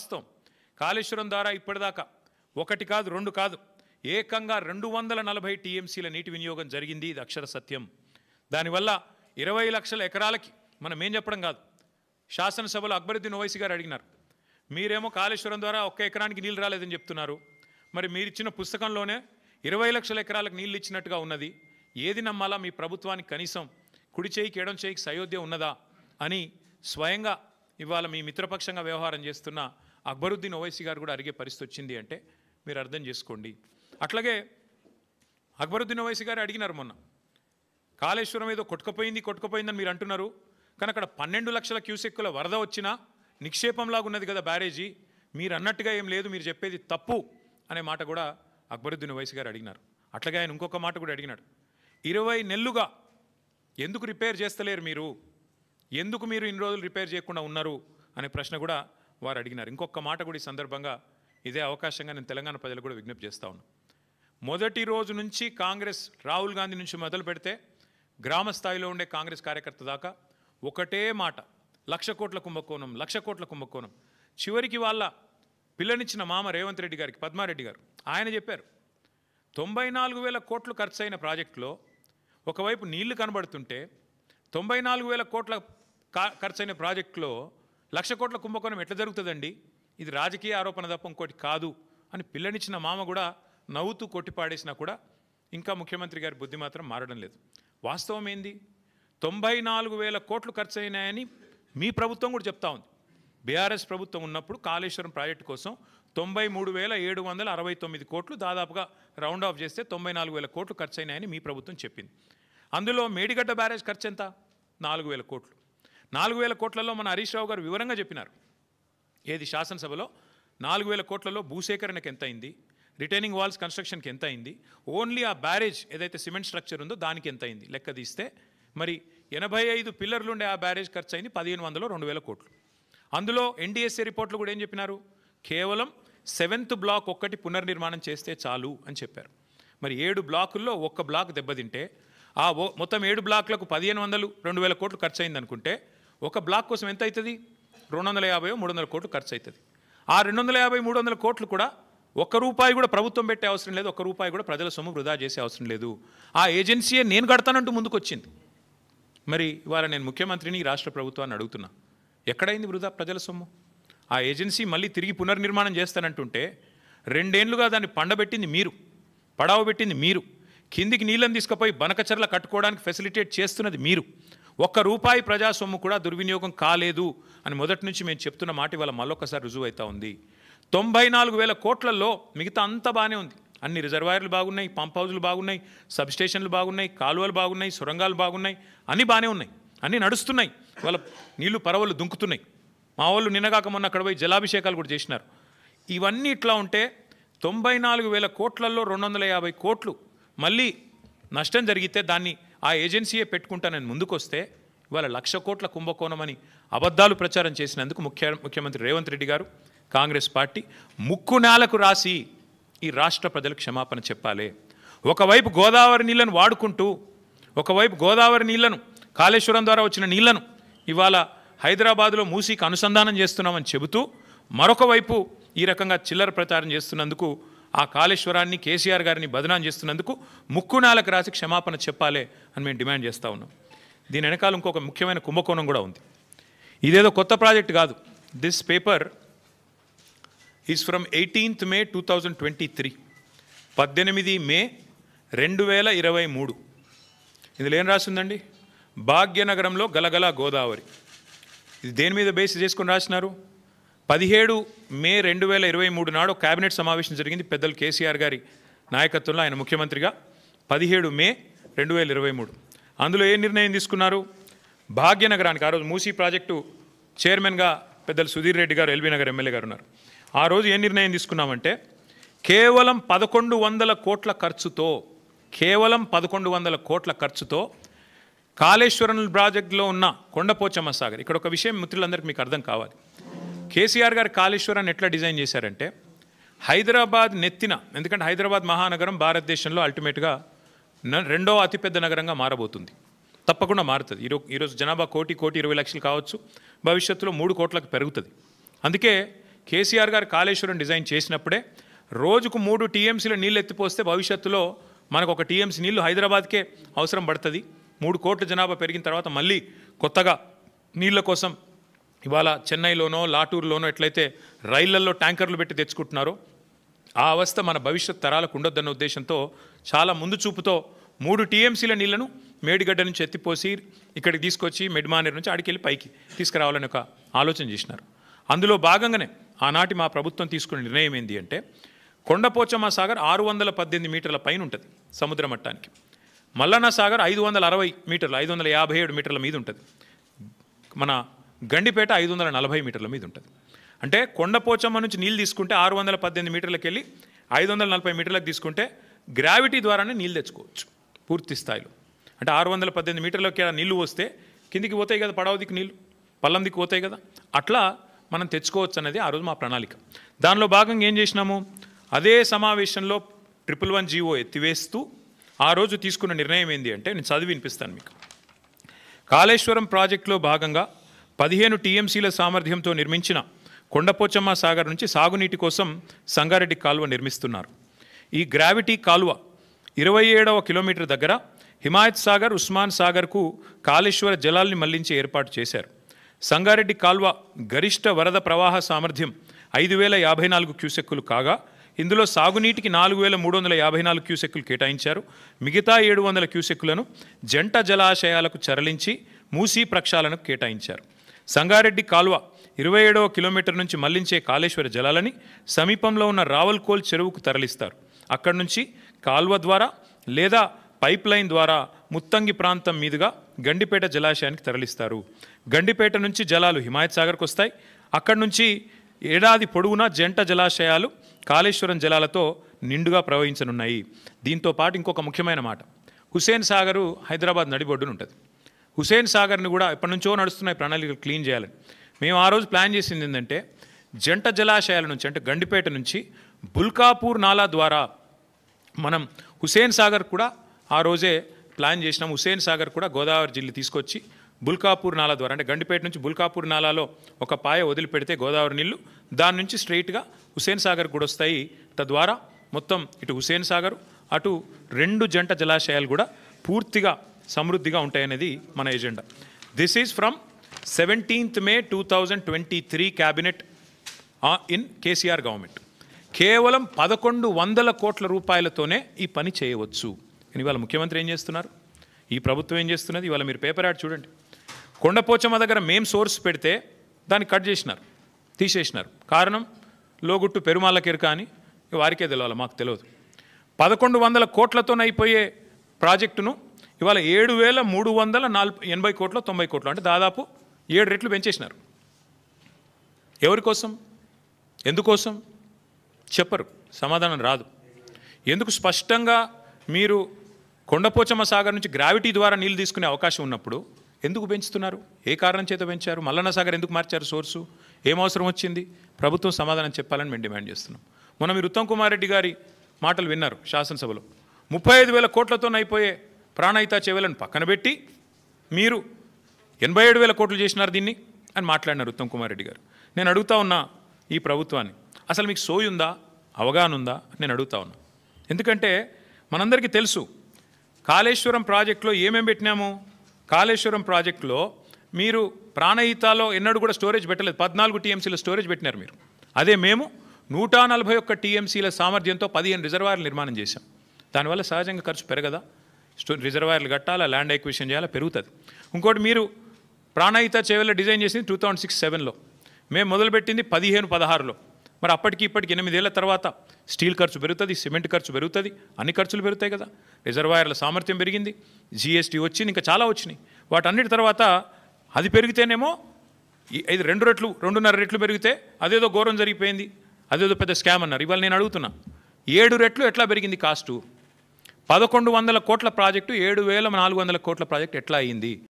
వాస్తవం. కాళేశ్వరం ద్వారా ఇప్పటిదాకా ఒకటి కాదు రెండు కాదు ఏకంగా 240 టీఎంసీల నీటి వినియోగం జరిగింది. ఇది అక్షర సత్యం. దానివల్ల 20 లక్షల ఎకరాలకి మనం ఏం చెప్పడం కాదు. శాసనసభలో అక్బరుద్దీన్ ఓవైసీ గారు అడిగినారు, మీరేమో కాళేశ్వరం ద్వారా ఒక్క ఎకరానికి నీళ్ళు రాలేదని చెప్తున్నారు, మరి మీరు ఇచ్చిన పుస్తకంలోనే 20 లక్షల ఎకరాలకు నీళ్ళు ఇచ్చినట్టుగా ఉన్నది, ఏది నమ్మాలా? మీ ప్రభుత్వానికి కనీసం కుడి చేయికి ఎడం చేయికి సయోధ్య ఉన్నదా అని స్వయంగా ఇవాళ మీ మిత్రపక్షంగా వ్యవహారం చేస్తున్న అక్బరుద్దీన్ ఓవైసీ గారు కూడా అడిగే పరిస్థితి వచ్చింది అంటే మీరు అర్థం చేసుకోండి. అట్లాగే అక్బరుద్దీన్ ఓవైసీ గారు అడిగినారు మొన్న, కాళేశ్వరం ఏదో కొట్టుకుపోయిందని మీరు అంటున్నారు, కానీ అక్కడ 12 లక్షల క్యూసెక్కుల వరద వచ్చినా నిక్షేపంలాగా ఉన్నది కదా బ్యారేజీ, మీరు అన్నట్టుగా ఏం లేదు, మీరు చెప్పేది తప్పు అనే మాట కూడా అక్బరుద్దీన్ ఓవైసీ గారు అడిగినారు. అట్లాగే ఆయన ఇంకొక మాట కూడా అడిగినాడు, 20 నెలలుగా ఎందుకు రిపేర్ చేస్తలేరు మీరు, ఎందుకు మీరు ఇన్ని రోజులు రిపేర్ చేయకుండా ఉన్నారు అనే ప్రశ్న కూడా వారు అడిగినారు. ఇంకొక మాట కూడా ఈ సందర్భంగా ఇదే అవకాశంగా నేను తెలంగాణ ప్రజలకు కూడా విజ్ఞప్తి చేస్తా ఉన్నాను. మొదటి రోజు నుంచి కాంగ్రెస్ రాహుల్ గాంధీ నుంచి మొదలు పెడితే గ్రామ స్థాయిలో ఉండే కాంగ్రెస్ కార్యకర్త దాకా ఒకటే మాట, 1,00,000 కోట్ల కుంభకోణం, 1,00,000 కోట్ల కుంభకోణం. చివరికి వాళ్ళ పిల్లనిచ్చిన మామ రేవంత్ రెడ్డి గారికి, పద్మారెడ్డి గారు, ఆయన చెప్పారు 94,000 కోట్లు ఖర్చు అయిన ప్రాజెక్టులో ఒకవైపు నీళ్లు కనబడుతుంటే 94,000 కోట్ల ఖర్చైన ప్రాజెక్టులో 1,00,000 కోట్ల కుంభకోణం ఎట్లా జరుగుతుందండి, ఇది రాజకీయ ఆరోపణ తప్ప ఇంకోటి కాదు అని పిల్లనిచ్చిన మామ కూడా నవ్వుతూ కొట్టిపాడేసినా కూడా ఇంకా ముఖ్యమంత్రి గారి బుద్ధి మాత్రం మారడం లేదు. వాస్తవం ఏంది, 94,000 కోట్లు ఖర్చు అయినాయని మీ ప్రభుత్వం కూడా చెప్తా ఉంది. బీఆర్ఎస్ ప్రభుత్వం ఉన్నప్పుడు కాళేశ్వరం ప్రాజెక్టు కోసం 93,769 కోట్లు, దాదాపుగా రౌండ్ ఆఫ్ చేస్తే 94,000 కోట్లు ఖర్చు అయినాయని మీ ప్రభుత్వం చెప్పింది. అందులో మేడిగడ్డ బ్యారేజ్ ఖర్చు ఎంత? 4,000 కోట్లు. 4,000 కోట్లలో మన హరీష్ రావు గారు వివరంగా చెప్పినారు. ఏది శాసనసభలో 4,000 కోట్లలో భూసేకరణకు ఎంత అయింది, రిటైనింగ్ వాల్స్ కన్స్ట్రక్షన్కి ఎంత అయింది, ఓన్లీ ఆ బ్యారేజ్ ఏదైతే సిమెంట్ స్ట్రక్చర్ ఉందో దానికి ఎంత అయింది లెక్క తీస్తే మరి 85 పిల్లర్లు ఉండే ఆ బ్యారేజ్ ఖర్చు అయింది 1,500 2,000 కోట్లు. అందులో ఎన్డీఎస్ఏ రిపోర్ట్లు కూడా ఏం చెప్పినారు, కేవలం 7th బ్లాక్ ఒక్కటి పునర్నిర్మాణం చేస్తే చాలు అని చెప్పారు. మరి 7 బ్లాకుల్లో ఒక్క బ్లాక్ దెబ్బతింటే ఆ మొత్తం 7 బ్లాక్లకు 1,500 2,000 కోట్లు ఖర్చు అయింది అనుకుంటే ఒక బ్లాక్ కోసం ఎంత అవుతుంది, 250 300 కోట్లు ఖర్చు అవుతుంది. ఆ 250 300 కోట్లు కూడా ఒక్క రూపాయి కూడా ప్రభుత్వం పెట్టే అవసరం లేదు, ఒక్క రూపాయి కూడా ప్రజల సొమ్ము వృధా చేసే అవసరం లేదు. ఆ ఏజెన్సీయే నేను కడతానంటూ ముందుకు వచ్చింది. మరి ఇవాళ నేను ముఖ్యమంత్రిని రాష్ట్ర ప్రభుత్వాన్ని అడుగుతున్నా, ఎక్కడైంది వృధా ప్రజల సొమ్ము? ఆ ఏజెన్సీ మళ్ళీ తిరిగి పునర్నిర్మాణం చేస్తానంటుంటే 2 ఏళ్లుగా దాన్ని పండబెట్టింది మీరు, పడావ పెట్టింది మీరు, కిందికి నీళ్ళని తీసుకుపోయి బనకచర్ల కట్టుకోవడానికి ఫెసిలిటేట్ చేస్తున్నది మీరు. ఒక్క రూపాయి ప్రజా సొమ్ము కూడా దుర్వినియోగం కాలేదు అని మొదటి నుంచి మేము చెప్తున్న మాట ఇవాళ మళ్ళొక్కసారి రుజువు అవుతా ఉంది. 94,000 కోట్లలో మిగతా అంతా బాగానే ఉంది. అన్ని రిజర్వాయర్లు బాగున్నాయి, పంప్ హౌజులు బాగున్నాయి, సబ్స్టేషన్లు బాగున్నాయి, కాలువలు బాగున్నాయి, సొరంగాలు బాగున్నాయి, అన్నీ బాగానే ఉన్నాయి, అన్నీ నడుస్తున్నాయి. వాళ్ళ నీళ్లు పరవలు దుంకుతున్నాయి. మా వాళ్ళు నిన్నగాక మొన్న అక్కడ పోయి జలాభిషేకాలు కూడా చేసినారు. ఇవన్నీ ఇట్లా ఉంటే 94,000 కోట్లలో 250 కోట్లు మళ్ళీ నష్టం జరిగితే దాన్ని ఆ ఏజెన్సీయే పెట్టుకుంటానని ముందుకొస్తే ఇవాళ 1,00,000 కోట్ల కుంభకోణం అని అబద్ధాలు ప్రచారం చేసినందుకు ముఖ్యమంత్రి రేవంత్ రెడ్డి గారు, కాంగ్రెస్ పార్టీ ముక్కు నేలకు రాసి ఈ రాష్ట్ర ప్రజలకు క్షమాపణ చెప్పాలి. ఒకవైపు గోదావరి నీళ్లను వాడుకుంటూ, ఒకవైపు గోదావరి నీళ్లను కాళేశ్వరం ద్వారా వచ్చిన నీళ్లను ఇవాళ హైదరాబాదులో మూసీకి అనుసంధానం చేస్తున్నామని చెబుతూ మరొక వైపు ఈ రకంగా చిల్లర ప్రచారం చేస్తున్నందుకు, ఆ కాళేశ్వరాన్ని కేసీఆర్ గారిని బదనాం చేస్తున్నందుకు ముక్కు నేలకు రాసి క్షమాపణ చెప్పాలి అని మేము డిమాండ్ చేస్తూ ఉన్నాం. దీని వెనకాల ఇంకొక ముఖ్యమైన కుంభకోణం కూడా ఉంది. ఇదేదో కొత్త ప్రాజెక్ట్ కాదు. This paper is from 18th May 2023, 18 మే 2023. ఇందులో ఏం రాసిందండి, భాగ్యనగరంలో గలగల గోదావరి. ఇది దేని మీద బేస్ చేసుకొని రాసినారు? 17 మే 2023 నాడు కేబినెట్ సమావేశం జరిగింది పెద్దలు కేసీఆర్ గారి నాయకత్వంలో, ఆయన ముఖ్యమంత్రిగా. 17 మే 2023 అందులో ఏ నిర్ణయం తీసుకున్నారు? భాగ్యనగరానికి, ఆ రోజు మూసీ ప్రాజెక్టు చైర్మన్గా పెద్దలు సుధీర్ రెడ్డి గారు, ఎల్బీ నగర్ ఎమ్మెల్యే గారు ఉన్నారు. ఆ రోజు ఏ నిర్ణయం తీసుకున్నామంటే కేవలం 1,100 కోట్ల ఖర్చుతో, కేవలం 1,100 కోట్ల ఖర్చుతో కాళేశ్వరం ప్రాజెక్టులో ఉన్న కొండపోచమ్మ సాగర్. ఇక్కడ ఒక విషయం మిత్రులందరికీ మీకు అర్థం కావాలి. కేసీఆర్ గారు కాళేశ్వరాన్ని ఎట్లా డిజైన్ చేశారంటే హైదరాబాద్ నెత్తిన, ఎందుకంటే హైదరాబాద్ మహానగరం భారతదేశంలో అల్టిమేట్గా 2వ అతిపెద్ద నగరంగా మారబోతుంది, తప్పకుండా మారుతుంది. ఈరోజు జనాభా 1,20,00,000 కావచ్చు, భవిష్యత్తులో 3 కోట్లకు పెరుగుతుంది. అందుకే కేసీఆర్ గారు కాళేశ్వరం డిజైన్ చేసినప్పుడే రోజుకు 3 టీఎంసీల నీళ్ళు ఎత్తిపోస్తే భవిష్యత్తులో మనకు 1 టీఎంసీ నీళ్లు హైదరాబాద్కే అవసరం పడుతుంది. 3 కోట్ల జనాభా పెరిగిన తర్వాత మళ్ళీ కొత్తగా నీళ్ళ కోసం ఇవాళ చెన్నైలోనో లాటూరులోనో ఎట్లయితే రైళ్లల్లో ట్యాంకర్లు పెట్టి తెచ్చుకుంటున్నారో ఆ అవస్థ మన భవిష్యత్ తరాలకు ఉండొద్దన్న ఉద్దేశంతో చాలా ముందు చూపుతో 3 టీఎంసీల నీళ్లను మేడిగడ్డ నుంచి ఎత్తిపోసి ఇక్కడికి తీసుకొచ్చి మెడ్మానేర్ నుంచి ఆడికెళ్ళి పైకి తీసుకురావాలని ఒక ఆలోచన చేసినారు. అందులో భాగంగానే ఆనాటి మా ప్రభుత్వం తీసుకున్న నిర్ణయం ఏంటి అంటే కొండపోచమ్మ సాగర్ 618 మీటర్ల పైన ఉంటుంది సముద్ర మట్టానికి. మల్లన్న సాగర్ 560 మీటర్లు 557 మీటర్ల మీద ఉంటుంది. మన గండిపేట 540 మీటర్ల మీద ఉంటుంది. అంటే కొండపోచమ్మ నుంచి నీళ్ళు తీసుకుంటే 618 మీటర్లకు వెళ్ళి 540 మీటర్లకు తీసుకుంటే గ్రావిటీ ద్వారానే నీళ్ళు తెచ్చుకోవచ్చు పూర్తి స్థాయిలో. అంటే 618 మీటర్లకి నీళ్లు వస్తే కిందికి పోతాయి కదా, పడవ దిక్కు నీళ్ళు పల్లం దిక్కు పోతాయి కదా, అట్లా మనం తెచ్చుకోవచ్చు అనేది ఆ రోజు మా ప్రణాళిక. దానిలో భాగంగా ఏం చేసినాము, అదే సమావేశంలో 111 జీవో ఎత్తివేస్తూ ఆ రోజు తీసుకున్న నిర్ణయం ఏంటి అంటే నేను చదివి వినిపిస్తాను మీకు. కాళేశ్వరం ప్రాజెక్టులో భాగంగా 15 టీఎంసీల సామర్థ్యంతో నిర్మించిన కొండపోచమ్మ సాగర్ నుంచి సాగునీటి కోసం సంగారెడ్డి కాలువ నిర్మిస్తున్నారు. ఈ గ్రావిటీ కాలువ 27వ కిలోమీటర్ దగ్గర హిమాయత్ సాగర్, ఉస్మాన్ సాగర్కు కాళేశ్వర జలాల్ని మళ్లించి ఏర్పాటు చేశారు. సంగారెడ్డి కాల్వ గరిష్ట వరద ప్రవాహ సామర్థ్యం 5054 క్యూసెక్కులు కాగా ఇందులో సాగునీటికి 4354 క్యూసెక్కులు కేటాయించారు. మిగతా 700 క్యూసెక్కులను జంట జలాశయాలకు తరలించి మూసీ ప్రక్షాళనకు కేటాయించారు. సంగారెడ్డి కాల్వ 27వ కిలోమీటర్ నుంచి మళ్లించే కాళేశ్వర జలాలని సమీపంలో ఉన్న రావల్కోల్ చెరువుకు తరలిస్తారు. అక్కడి నుంచి కాల్వ ద్వారా లేదా పైప్ లైన్ ద్వారా ముత్తంగి ప్రాంతం మీదుగా గండిపేట జలాశయానికి తరలిస్తారు. గండిపేట నుంచి జలాలు హిమాయత్ సాగర్కు వస్తాయి. అక్కడి నుంచి ఏడాది పొడవునా జంట జలాశయాలు కాళేశ్వరం జలాలతో నిండుగా ప్రవహించనున్నాయి. దీంతో పాటు ఇంకొక ముఖ్యమైన మాట, హుసేన్ సాగరు హైదరాబాద్ నడిబొడ్డున ఉంటుంది. హుసేన్ సాగర్ని కూడా ఎప్పటి నుంచో నడుస్తున్నాయి ప్రణాళికలు క్లీన్ చేయాలని. మేము ఆ రోజు ప్లాన్ చేసింది ఏంటంటే జంట జలాశయాల నుంచి అంటే గండిపేట నుంచి బుల్కాపూర్ నాలా ద్వారా మనం హుసేన్ సాగర్ కూడా ఆ రోజే ప్లాన్ చేసినాం. హుసేన్ సాగర్ కూడా గోదావరి జిల్లా తీసుకొచ్చి బుల్కాపూర్ నాలా ద్వారా అంటే గండిపేట నుంచి బుల్కాపూర్ నాలాలో ఒక పాయ వదిలిపెడితే గోదావరి నీళ్లు దాని నుంచి స్ట్రైట్గా హుసేన్ సాగర్ కూడా వస్తాయి. తద్వారా మొత్తం ఇటు హుసేన్ సాగర్ అటు 2 జంట జలాశయాలు కూడా పూర్తిగా సమృద్ధిగా ఉంటాయనేది మన agenda. This is from 17th May 2023 cabinet in KCR government. కేవలం 1100 కోట్ల రూపాయలతోనే ఈ పని చేయవచ్చు. ఇవాళ ముఖ్యమంత్రి ఏం చేస్తున్నారు, ఈ ప్రభుత్వం ఏం చేస్తున్నది, ఇవాళ మీరు పేపర్ యాడ్ చూడండి. కొండపోచమ్మ దగ్గర మేము సోర్స్ పెడితే దాన్ని కట్ చేసినారు, తీసేసినారు. కారణం లోగుట్టు పెరుమాళ్ళకెరక అని వారికే తెలియాలి, మాకు తెలియదు. 1100 కోట్లతో అయిపోయే ప్రాజెక్టును ఇవాళ 7380 కోట్లు 90 కోట్లు అంటే దాదాపు 7 రెట్లు పెంచేసినారు. ఎవరి కోసం, ఎందుకోసం చెప్పరు, సమాధానం రాదు. ఎందుకు స్పష్టంగా మీరు కొండపోచమ్మ సాగర్ నుంచి గ్రావిటీ ద్వారా నీళ్ళు తీసుకునే అవకాశం ఉన్నప్పుడు ఎందుకు పెంచుతున్నారు, ఏ కారణం చేత పెంచారు, మల్లన్న సాగర్ ఎందుకు మార్చారు సోర్సు, ఏం అవసరం వచ్చింది, ప్రభుత్వం సమాధానం చెప్పాలని మేము డిమాండ్ చేస్తున్నాం. మొన్న మీరు ఉత్తమ్ కుమార్ రెడ్డి గారి మాటలు విన్నారు శాసనసభలో. 35,000 కోట్లతో అయిపోయే ప్రాణహిత చెవెలను పక్కన పెట్టి మీరు 87,000 కోట్లు చేసినారు దీన్ని అని మాట్లాడినారు ఉత్తమ్ కుమార్ రెడ్డి గారు. నేను అడుగుతా ఉన్నా ఈ ప్రభుత్వాన్ని, అసలు మీకు సోయి ఉందా, అవగాహన ఉందా నేను అడుగుతా ఉన్నా. ఎందుకంటే మనందరికీ తెలుసు కాళేశ్వరం ప్రాజెక్టులో ఏమేమి పెట్టినాము. కాళేశ్వరం ప్రాజెక్టులో మీరు ప్రాణహితాలో ఎన్నడూ కూడా స్టోరేజ్ పెట్టలేదు, 14 టీఎంసీల స్టోరేజ్ పెట్టినారు మీరు. అదే మేము 141 టీఎంసీల సామర్థ్యంతో 15 రిజర్వాయర్లు నిర్మాణం చేశాం. దానివల్ల సహజంగా ఖర్చు పెరగదా, రిజర్వాయర్లు కట్టాలా, ల్యాండ్ ఎక్విజిషన్ చేయాలా, పెరుగుతుంది. ఇంకోటి మీరు ప్రాణహిత చేవెళ్ళ డిజైన్ చేసింది 2006-07లో, మేము మొదలుపెట్టింది 15-16లో. మరి అప్పటికి ఇప్పటికి 8 ఏళ్ల తర్వాత స్టీల్ ఖర్చు పెరుగుతుంది, సిమెంట్ ఖర్చు పెరుగుతుంది, అన్ని ఖర్చులు పెరుగుతాయి కదా. రిజర్వాయర్ల సామర్థ్యం పెరిగింది, జీఎస్టీ వచ్చింది, ఇంకా చాలా వచ్చినాయి. వాటన్నిటి తర్వాత అది పెరిగితేనేమో ఇది 2 రెట్లు 2.5 రెట్లు పెరిగితే అదేదో ఘోరం జరిగిపోయింది, అదేదో పెద్ద స్కామ్ అన్నారు. ఇవాళ నేను అడుగుతున్నా 7 రెట్లు ఎట్లా పెరిగింది కాస్టు, 1100 కోట్ల ప్రాజెక్టు 7,400 కోట్ల ప్రాజెక్టు ఎట్లా అయ్యింది.